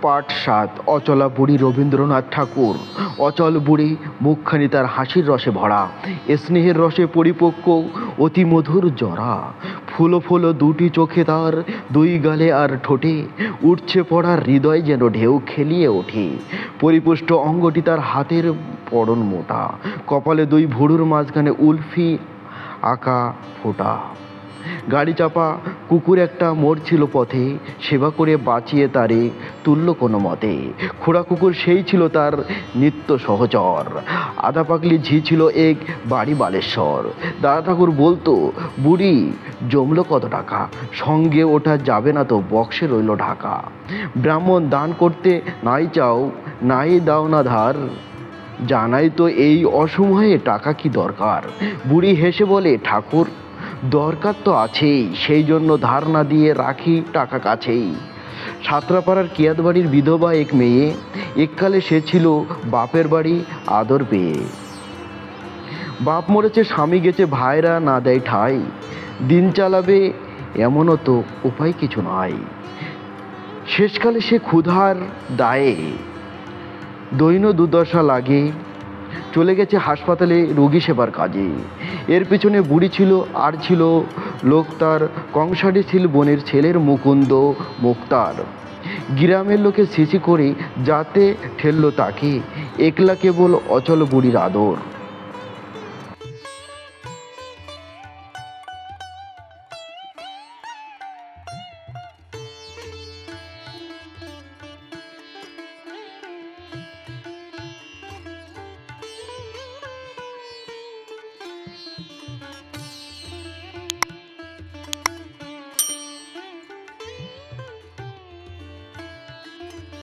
পাঠ ৭ অচলা বুড়ি রবীন্দ্রনাথ ঠাকুর। অচল বুড়ি মুখখানি তার হাসির রসে ভরা, স্নেহের রসে পরিপক্ক, অতি মধুর জরা। ফুলো ফুলো দুটি চোখে তার, দুই গালে আর ঠোঁটে উঠছে পড়ার হৃদয় যেন ঢেউ খেলিয়ে ওঠে। পরিপুষ্ট অঙ্গটি তার হাতের পড়ন মোটা, কপালে দুই ভুরুর মাঝখানে উলফি আঁকা ফোঁটা। গাড়ি চাপা কুকুর একটা মরছিল পথে, সেবা করে বাঁচিয়ে তারে তুলল কোনো মতে। খোড়া কুকুর সেই ছিল তার নিত্য সহচর, আধা পাগলি ঝি ছিল এক বাড়ি বালেশ্বর। দাদা ঠাকুর বলতো, বুড়ি জমলো কত টাকা, সঙ্গে ওঠা যাবে না তো বক্সে রইল ঢাকা। ব্রাহ্মণ দান করতে নাই চাও, নাই দাও না ধার, জানাই তো এই অসময়ে টাকা কি দরকার। বুড়ি হেসে বলে, ঠাকুর দরকার তো আছেই, সেই জন্য ধার না দিয়ে রাখি টাকা কাছেই। সাতরাপাড়ার কিয়াত বাড়ির বিধবা এক মেয়ে, এককালে সে ছিল বাপের বাড়ি আদর পেয়ে। বাপ মরেছে, স্বামী গেছে, ভাইরা না দেয় ঠাই, দিন চালাবে এমনও তো উপায় কিছু নাই। শেষকালে সে ক্ষুধার দায়ে দৈন দুর্দশা লাগে, চলে গেছে হাসপাতালে রোগী সেবার কাজে। এর পিছনে বুড়ি ছিল আর ছিল লোক তার, কংসারী ছিল বোনের ছেলের মুকুন্দ মুক্তার। গ্রামের লোকে সিসি করে যাতে ঠেললো তাকে, একলা কেবল অচল বুড়ির আদর।